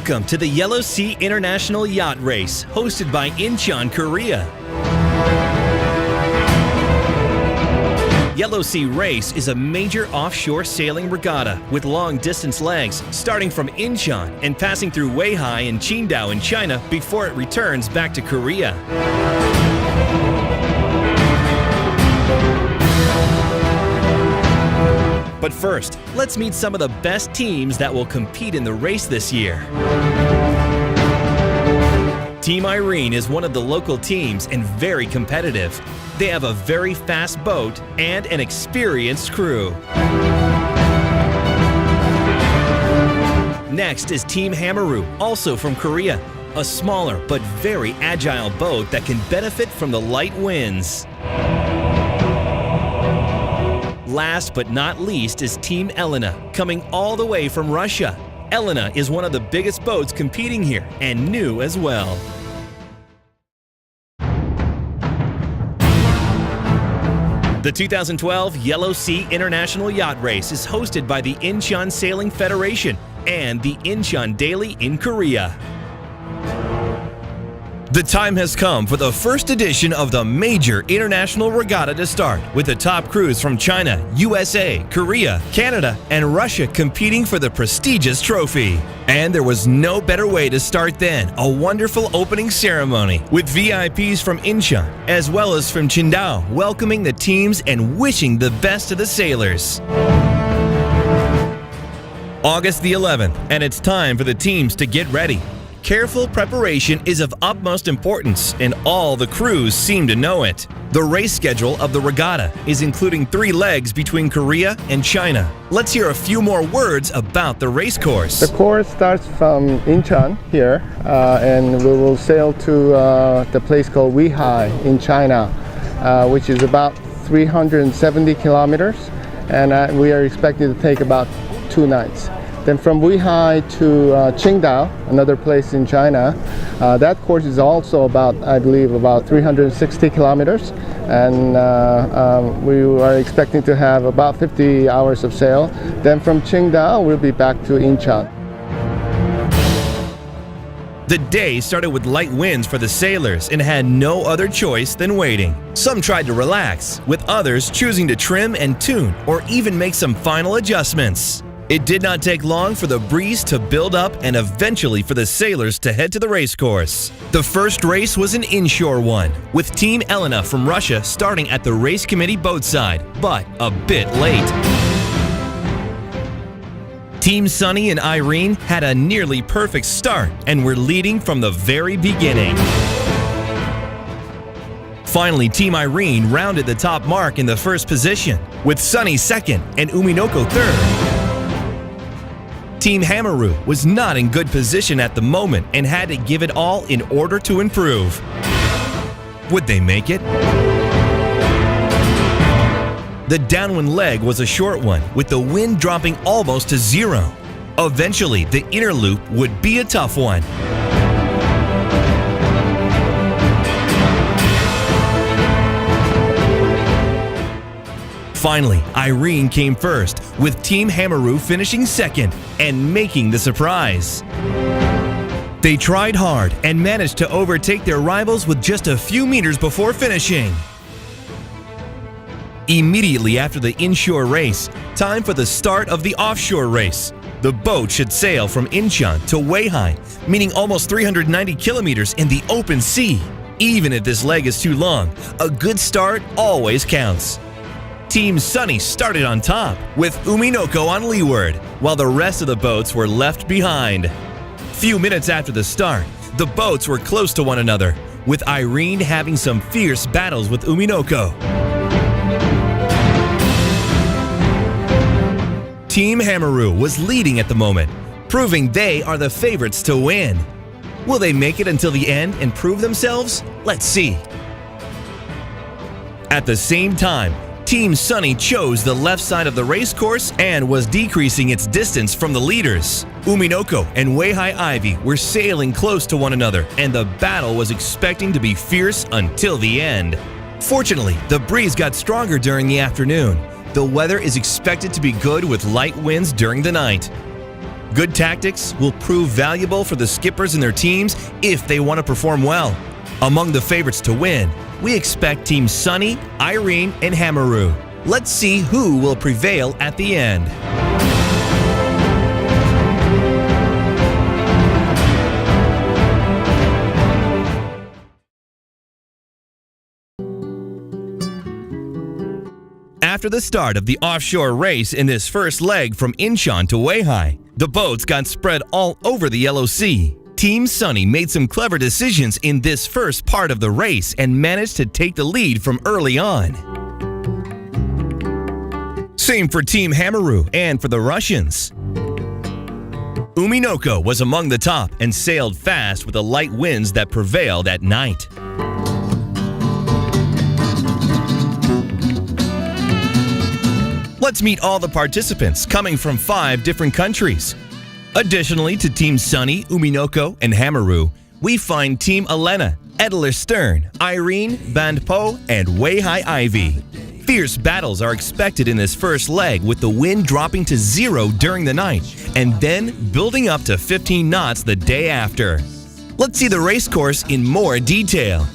Welcome to the Yellow Sea International Yacht Race, hosted by Incheon, Korea. Yellow Sea Race is a major offshore sailing regatta with long-distance legs, starting from Incheon and passing through Weihai and Qingdao in China before it returns back to Korea. But first, let's meet some of the best teams that will compete in the race this year. Team Irene is one of the local teams and very competitive. They have a very fast boat and an experienced crew. Next is Team Hamaru, also from Korea, a smaller but very agile boat that can benefit from the light winds. Last but not least is Team Elena, coming all the way from Russia. Elena is one of the biggest boats competing here and new as well. The 2012 Yellow Sea International Yacht Race is hosted by the Incheon Sailing Federation and the Incheon Daily in Korea. The time has come for the first edition of the major international regatta to start, with the top crews from China, USA, Korea, Canada, and Russia competing for the prestigious trophy. And there was no better way to start than a wonderful opening ceremony with VIPs from Incheon as well as from Qingdao welcoming the teams and wishing the best to the sailors. August the 11th, and it's time for the teams to get ready. Careful preparation is of utmost importance, and all the crews seem to know it. The race schedule of the regatta is including 3 legs between Korea and China. Let's hear a few more words about the race course. The course starts from Incheon here, and we will sail to the place called Weihai in China, which is about 370 kilometers, and we are expected to take about 2 nights. Then from Weihai to Qingdao, another place in China, that course is also about, I believe, about 360 kilometers. And we are expecting to have about 50 hours of sail. Then from Qingdao, we'll be back to Incheon. The day started with light winds for the sailors and had no other choice than waiting. Some tried to relax, with others choosing to trim and tune or even make some final adjustments. It did not take long for the breeze to build up and eventually for the sailors to head to the race course. The first race was an inshore one, with Team Elena from Russia starting at the race committee boat side, but a bit late. Team Sunny and Irene had a nearly perfect start and were leading from the very beginning. Finally, Team Irene rounded the top mark in the first position, with Sunny second and Uminoko third. Team Hamaru was not in good position at the moment and had to give it all in order to improve. Would they make it? The downwind leg was a short one, with the wind dropping almost to 0. Eventually, the inner loop would be a tough one. Finally, Irene came first, with Team Hamaru finishing second and making the surprise. They tried hard and managed to overtake their rivals with just a few meters before finishing. Immediately after the inshore race, time for the start of the offshore race. The boat should sail from Incheon to Weihai, meaning almost 390 kilometers in the open sea. Even if this leg is too long, a good start always counts. Team Sunny started on top, with Uminoko on leeward, while the rest of the boats were left behind. Few minutes after the start, the boats were close to one another, with Irene having some fierce battles with Uminoko. Team Hamaru was leading at the moment, proving they are the favorites to win. Will they make it until the end and prove themselves? Let's see. At the same time, Team Sunny chose the left side of the race course and was decreasing its distance from the leaders. Uminoko and Weihai Ivy were sailing close to one another, and the battle was expecting to be fierce until the end. Fortunately, the breeze got stronger during the afternoon. The weather is expected to be good with light winds during the night. Good tactics will prove valuable for the skippers and their teams if they want to perform well. Among the favorites to win, we expect Team Sunny, Irene, and Hamaru. Let's see who will prevail at the end. After the start of the offshore race in this first leg from Incheon to Weihai, the boats got spread all over the Yellow Sea. Team Sunny made some clever decisions in this first part of the race and managed to take the lead from early on. Same for Team Hamaru and for the Russians. Uminoko was among the top and sailed fast with the light winds that prevailed at night. Let's meet all the participants coming from 5 different countries. Additionally to Team Sunny, Uminoko, and Hamaru, we find Team Elena, Edler Stern, Irene, Band Po, and Weihai Ivy. Fierce battles are expected in this first leg with the wind dropping to 0 during the night and then building up to 15 knots the day after. Let's see the race course in more detail.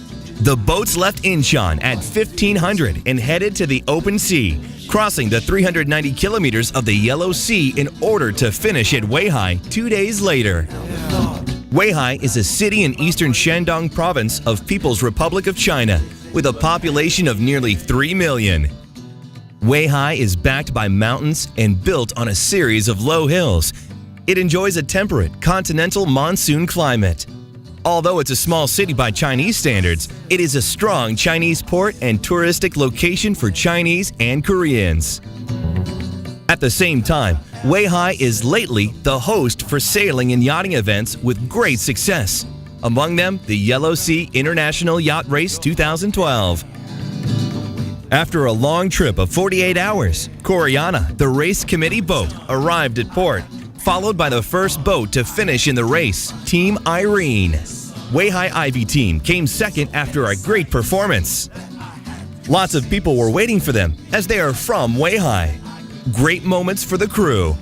The boats left Incheon at 1500 and headed to the open sea, crossing the 390 kilometers of the Yellow Sea in order to finish at Weihai 2 days later. Weihai is a city in eastern Shandong province of People's Republic of China with a population of nearly 3 million. Weihai is backed by mountains and built on a series of low hills. It enjoys a temperate continental monsoon climate. Although it's a small city by Chinese standards, it is a strong Chinese port and touristic location for Chinese and Koreans. At the same time, Weihai is lately the host for sailing and yachting events with great success. Among them, the Yellow Sea International Yacht Race 2012. After a long trip of 48 hours, Koreana, the race committee boat, arrived at port, followed by the first boat to finish in the race, Team Irene. Weihai Ivy team came second after a great performance. Lots of people were waiting for them as they are from Weihai. Great moments for the crew.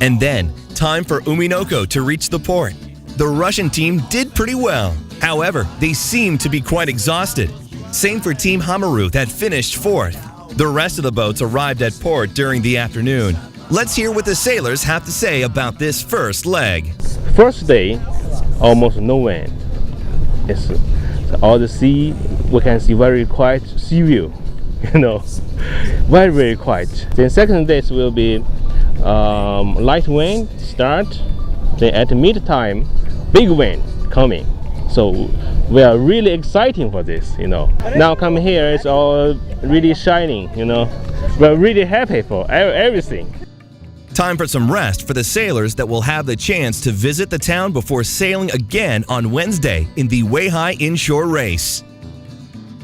And then, time for Uminoko to reach the port. The Russian team did pretty well. However, they seemed to be quite exhausted. Same for Team Hamaru that finished 4th. The rest of the boats arrived at port during the afternoon. Let's hear what the sailors have to say about this first leg. First day, almost no wind. It's all the sea, we can see very quiet sea view, very, very quiet. Then second day will be light wind start. Then at mid time, big wind coming. So we are really exciting for this, Now come here, it's all really shining, We're really happy for everything. Time for some rest for the sailors that will have the chance to visit the town before sailing again on Wednesday in the Weihai Inshore race.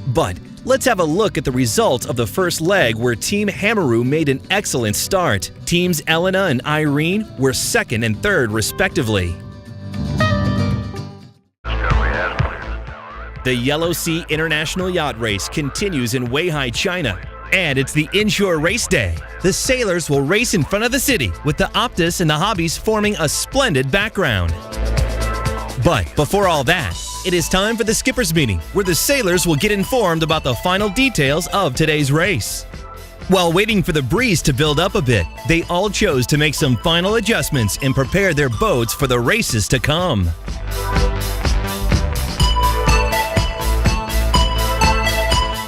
But let's have a look at the results of the first leg where Team Hamaru made an excellent start. Teams Elena and Irene were 2nd and 3rd respectively. The Yellow Sea International Yacht Race continues in Weihai, China. And it's the Inshore race day. The sailors will race in front of the city with the Optus and the Hobbies forming a splendid background. But before all that, it is time for the skippers meeting where the sailors will get informed about the final details of today's race. While waiting for the breeze to build up a bit, they all chose to make some final adjustments and prepare their boats for the races to come.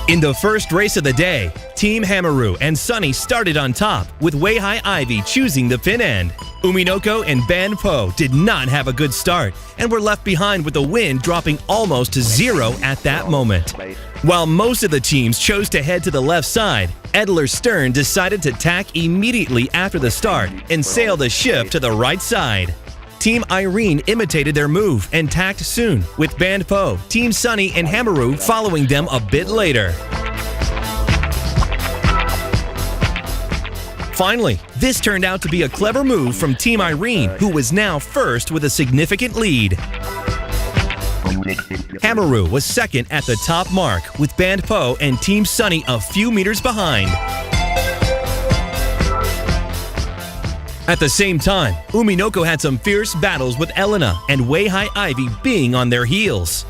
In the first race of the day, Team Hamaru and Sunny started on top, with Weihai Ivy choosing the pin end. Uminoko and Band Po did not have a good start and were left behind with the wind dropping almost to 0 at that moment. While most of the teams chose to head to the left side, Edler Stern decided to tack immediately after the start and sail the ship to the right side. Team Irene imitated their move and tacked soon, with Band Po, Team Sunny, and Hamaru following them a bit later. Finally, this turned out to be a clever move from Team Irene, who was now first with a significant lead. Hamaru was 2nd at the top mark, with Band Po and Team Sunny a few meters behind. At the same time, Uminoko had some fierce battles with Elena and Weihai Ivy being on their heels.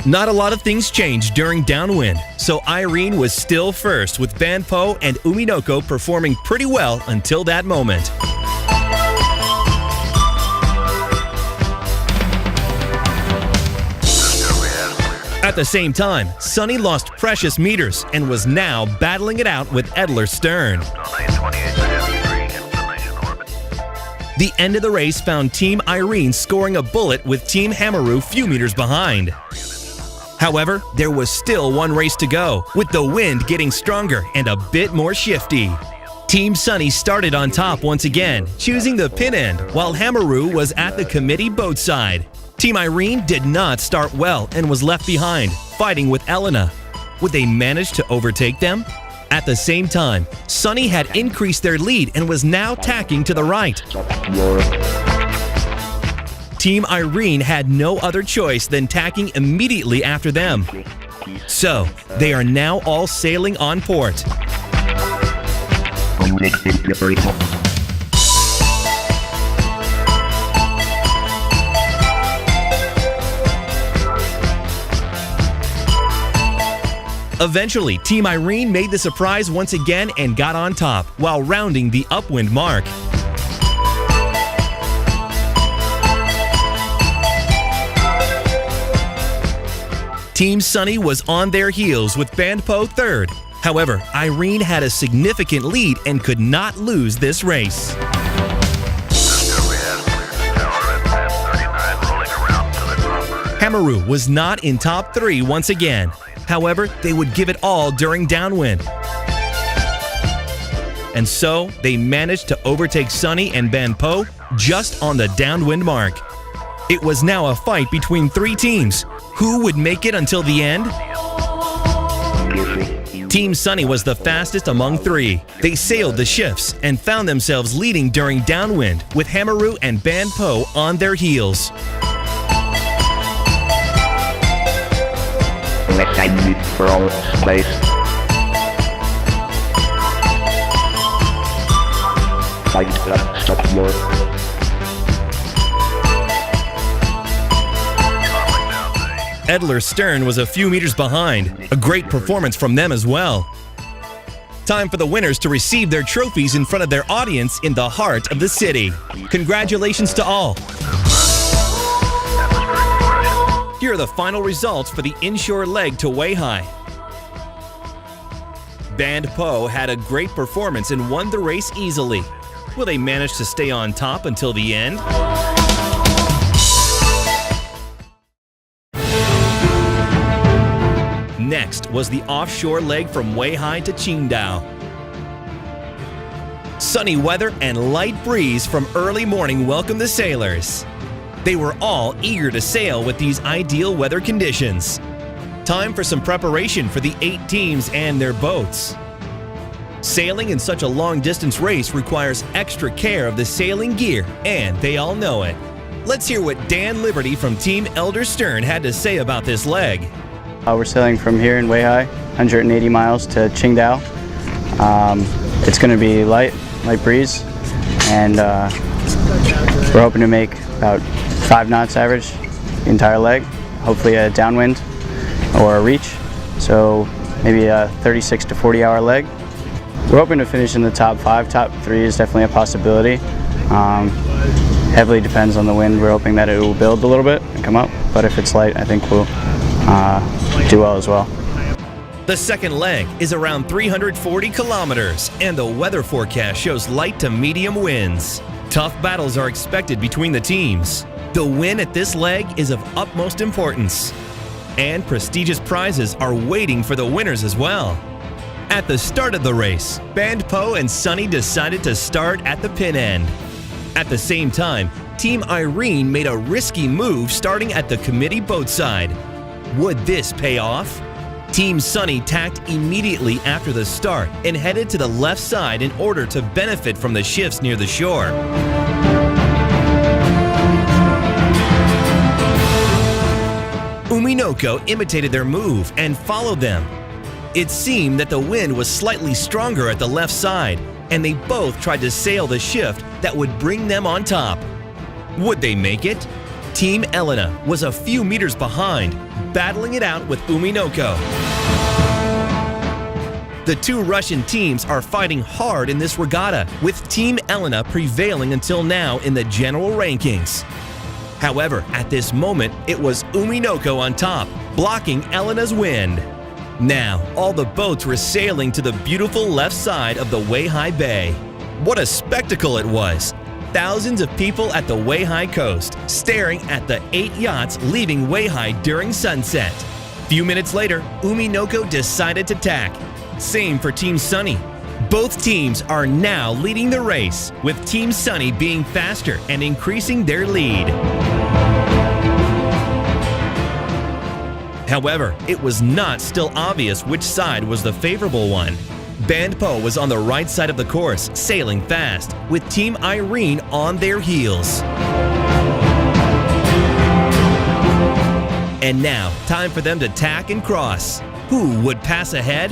Not a lot of things changed during downwind, so Irene was still first with Banpo and Uminoko performing pretty well until that moment. At the same time, Sunny lost precious meters and was now battling it out with Edler Stern. The end of the race found Team Irene scoring a bullet with Team Hamaru few meters behind. However, there was still one race to go, with the wind getting stronger and a bit more shifty. Team Sunny started on top once again, choosing the pin end, while Hamaru was at the committee boat side. Team Irene did not start well and was left behind, fighting with Elena. Would they manage to overtake them? At the same time, Sunny had increased their lead and was now tacking to the right. Team Irene had no other choice than tacking immediately after them. So, they are now all sailing on port. Eventually, Team Irene made the surprise once again and got on top while rounding the upwind mark. Team Sunny was on their heels with Banpo third. However, Irene had a significant lead and could not lose this race. Hamaru was not in top 3 once again. However, they would give it all during downwind. And so, they managed to overtake Sunny and Banpo just on the downwind mark. It was now a fight between 3 teams. Who would make it until the end? Team Sunny was the fastest among 3. They sailed the shifts and found themselves leading during downwind with Hamaru and Banpo on their heels. Edler Stern was a few meters behind. A great performance from them as well. Time for the winners to receive their trophies in front of their audience in the heart of the city. Congratulations to all. Here are the final results for the inshore leg to Weihai. Banpo had a great performance and won the race easily. Will they manage to stay on top until the end? Next was the offshore leg from Weihai to Qingdao. Sunny weather and light breeze from early morning welcomed the sailors. They were all eager to sail with these ideal weather conditions. Time for some preparation for the 8 teams and their boats. Sailing in such a long-distance race requires extra care of the sailing gear, and they all know it. Let's hear what Dan Liberty from Team Elder Stern had to say about this leg. We're sailing from here in Weihai, 180 miles to Qingdao. It's going to be light breeze, and we're hoping to make about 5 knots average the entire leg, hopefully a downwind or a reach, so maybe a 36 to 40 hour leg. We're hoping to finish in the top 5. Top 3 is definitely a possibility. Heavily depends on the wind. We're hoping that it will build a little bit and come up, but if it's light, I think we'll do well as well. The second leg is around 340 kilometers, and the weather forecast shows light to medium winds. Tough battles are expected between the teams. The win at this leg is of utmost importance, and prestigious prizes are waiting for the winners as well. At the start of the race, Banpo and Sunny decided to start at the pin end. At the same time, Team Irene made a risky move starting at the committee boat side. Would this pay off? Team Sunny tacked immediately after the start and headed to the left side in order to benefit from the shifts near the shore. Uminoko imitated their move and followed them. It seemed that the wind was slightly stronger at the left side, and they both tried to sail the shift that would bring them on top. Would they make it? Team Elena was a few meters behind, battling it out with Uminoko. The two Russian teams are fighting hard in this regatta, with Team Elena prevailing until now in the general rankings. However, at this moment, it was Uminoko on top, blocking Elena's wind. Now, all the boats were sailing to the beautiful left side of the Weihai Bay. What a spectacle it was! Thousands of people at the Weihai coast, staring at the 8 yachts leaving Weihai during sunset. Few minutes later, Uminoko decided to tack. Same for Team Sunny. Both teams are now leading the race, with Team Sunny being faster and increasing their lead. However, it was not still obvious which side was the favorable one. Band Po was on the right side of the course, sailing fast, with Team Irene on their heels. And now, time for them to tack and cross. Who would pass ahead?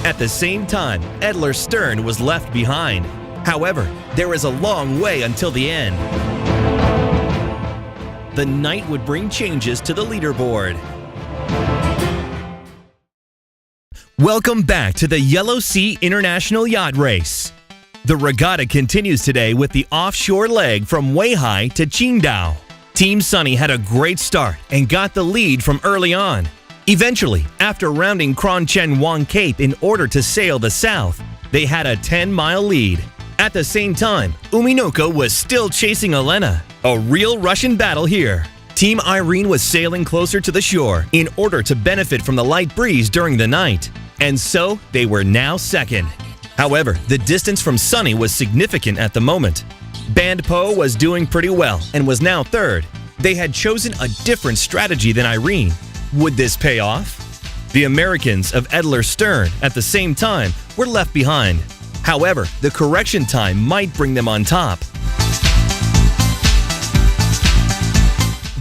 At the same time, Edler Stern was left behind. However, there is a long way until the end. The night would bring changes to the leaderboard. Welcome back to the Yellow Sea International Yacht Race. The regatta continues today with the offshore leg from Weihai to Qingdao. Team Sunny had a great start and got the lead from early on. Eventually, after rounding Kronchen Wang Cape in order to sail the south, they had a 10-mile lead. At the same time, Uminoko was still chasing Elena. A real Russian battle here. Team Irene was sailing closer to the shore in order to benefit from the light breeze during the night. And so, they were now second. However, the distance from Sunny was significant at the moment. Band Po was doing pretty well and was now third. They had chosen a different strategy than Irene. Would this pay off? The Americans of Edler Stern, at the same time, were left behind. However, the correction time might bring them on top.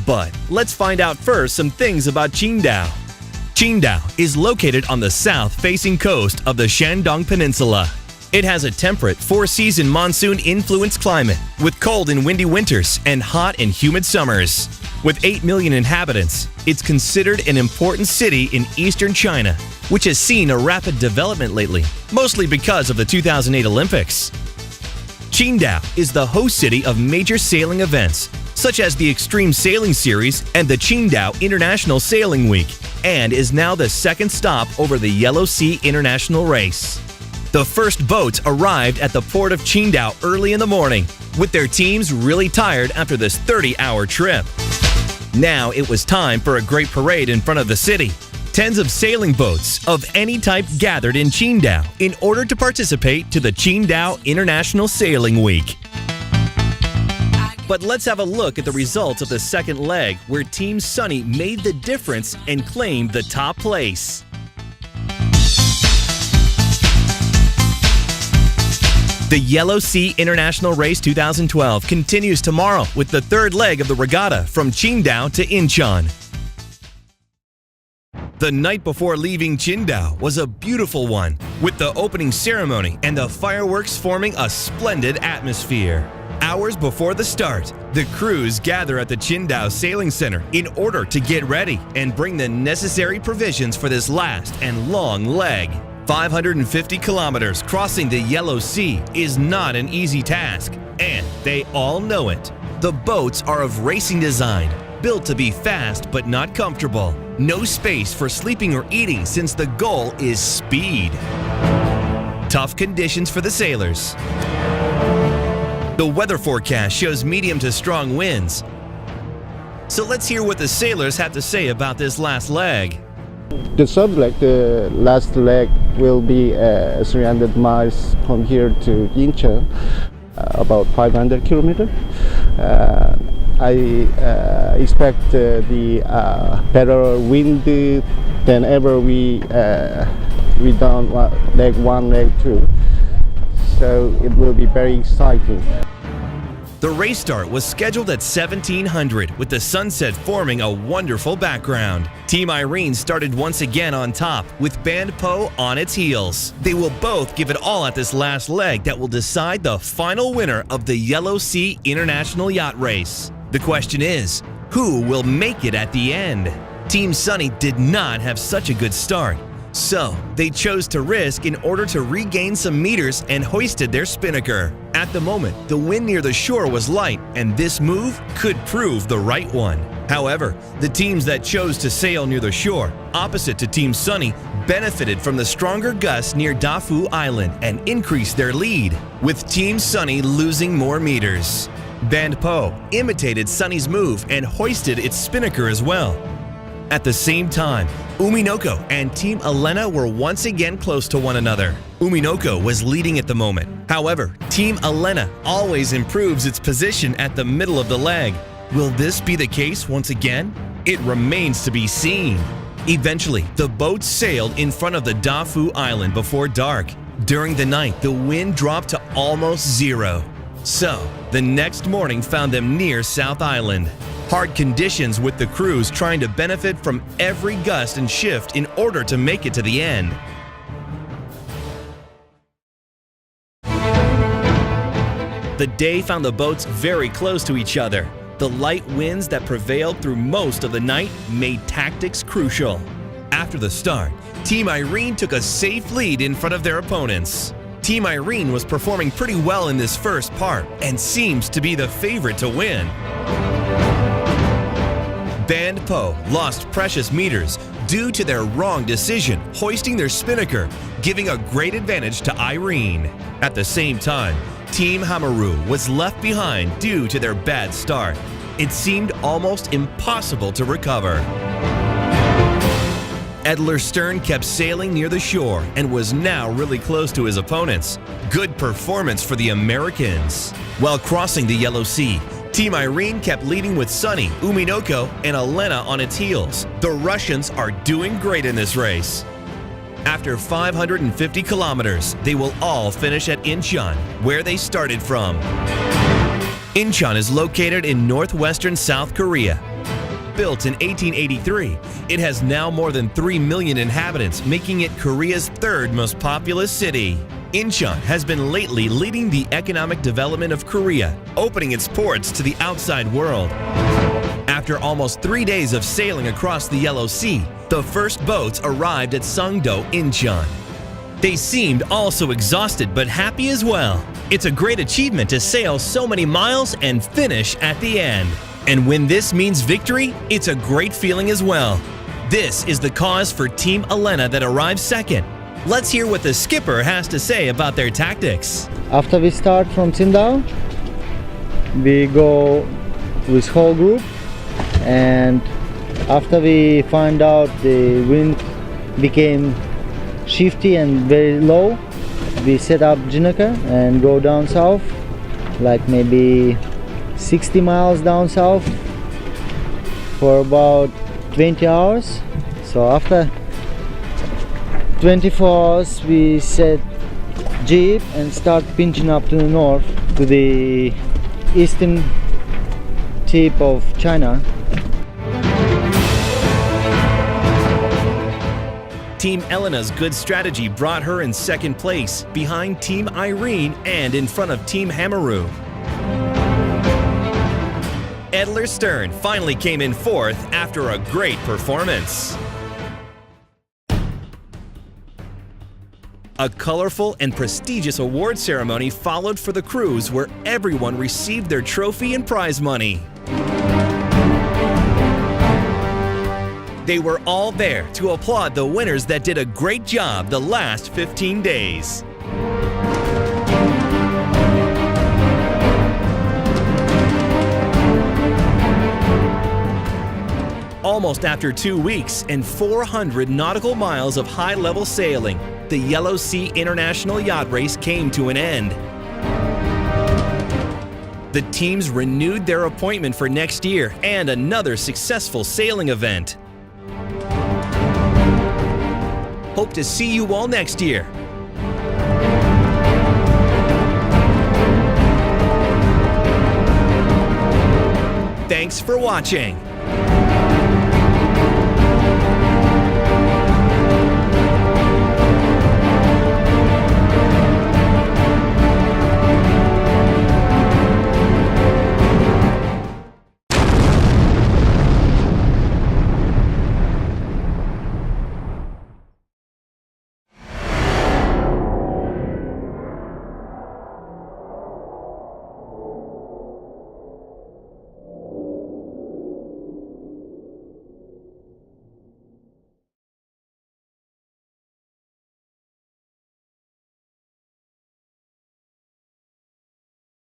But let's find out first some things about Qingdao. Qingdao is located on the south-facing coast of the Shandong Peninsula. It has a temperate, four-season monsoon-influenced climate, with cold and windy winters and hot and humid summers. With 8 million inhabitants, it's considered an important city in eastern China, which has seen a rapid development lately, mostly because of the 2008 Olympics. Qingdao is the host city of major sailing events, such as the Extreme Sailing Series and the Qingdao International Sailing Week, and is now the second stop over the Yellow Sea International Race. The first boats arrived at the port of Qingdao early in the morning, with their teams really tired after this 30-hour trip. Now it was time for a great parade in front of the city. Tens of sailing boats of any type gathered in Qingdao in order to participate to the Qingdao International Sailing Week. But let's have a look at the results of the second leg, where Team Sunny made the difference and claimed the top place. The Yellow Sea International Race 2012 continues tomorrow with the third leg of the regatta from Qingdao to Incheon. The night before leaving Qingdao was a beautiful one, with the opening ceremony and the fireworks forming a splendid atmosphere. Hours before the start, the crews gather at the Qingdao Sailing Center in order to get ready and bring the necessary provisions for this last and long leg. 550 kilometers crossing the Yellow Sea is not an easy task, and they all know it. The boats are of racing design, built to be fast but not comfortable. No space for sleeping or eating since the goal is speed. Tough conditions for the sailors. The weather forecast shows medium to strong winds. So let's hear what the sailors have to say about this last leg. The third leg, the last leg, will be 300 miles from here to Incheon, about 500 kilometers. I expect the better wind than ever we done leg 1, leg 2. So it will be very exciting. The race start was scheduled at 1700, with the sunset forming a wonderful background. Team Irene started once again on top, with Band Po on its heels. They will both give it all at this last leg that will decide the final winner of the Yellow Sea International Yacht Race. The question is, who will make it at the end? Team Sunny did not have such a good start, so they chose to risk in order to regain some meters and hoisted their spinnaker. At the moment, the wind near the shore was light, and this move could prove the right one. However, the teams that chose to sail near the shore, opposite to Team Sunny, benefited from the stronger gusts near Dafu Island and increased their lead, with Team Sunny losing more meters. Band Po imitated Sunny's move and hoisted its spinnaker as well. At the same time, Uminoko and Team Elena were once again close to one another. Uminoko was leading at the moment. However, Team Elena always improves its position at the middle of the leg. Will this be the case once again? It remains to be seen. Eventually, the boats sailed in front of the Dafu Island before dark. During the night, the wind dropped to almost zero. So, the next morning found them near South Island. Hard conditions with the crews trying to benefit from every gust and shift in order to make it to the end. The day found the boats very close to each other. The light winds that prevailed through most of the night made tactics crucial. After the start, Team Irene took a safe lead in front of their opponents. Team Irene was performing pretty well in this first part and seems to be the favorite to win. Band Po lost precious meters due to their wrong decision, hoisting their spinnaker, giving a great advantage to Irene. At the same time, Team Hamaru was left behind due to their bad start. It seemed almost impossible to recover. Edler Stern kept sailing near the shore and was now really close to his opponents. Good performance for the Americans. While crossing the Yellow Sea, Team Irene kept leading with Sunny, Uminoko, and Elena on its heels. The Russians are doing great in this race. After 550 kilometers, they will all finish at Incheon, where they started from. Incheon is located in northwestern South Korea. Built in 1883, it has now more than 3 million inhabitants, making it Korea's third most populous city. Incheon has been lately leading the economic development of Korea, opening its ports to the outside world. After almost 3 days of sailing across the Yellow Sea, the first boats arrived at Qingdao, Incheon. They seemed also exhausted but happy as well. It's a great achievement to sail so many miles and finish at the end. And when this means victory, it's a great feeling as well. This is the cause for Team Elena that arrived second. Let's hear what the skipper has to say about their tactics. After we start from Qingdao, we go with whole group, and after we find out the wind became shifty and very low, we set up Jinaka and go down south, like maybe 60 miles down south for about 20 hours. So after 24 hours we set jeep and start pinching up to the north to the eastern tip of China. Team Elena's good strategy brought her in second place, behind Team Irene and in front of Team Hamaru. Edler Stern finally came in fourth after a great performance. A colorful and prestigious award ceremony followed for the crews, where everyone received their trophy and prize money. They were all there to applaud the winners that did a great job the last 15 days. Almost after 2 weeks and 400 nautical miles of high-level sailing, the Yellow Sea International Yacht Race came to an end. The teams renewed their appointment for next year and another successful sailing event. Hope to see you all next year. Thanks for watching.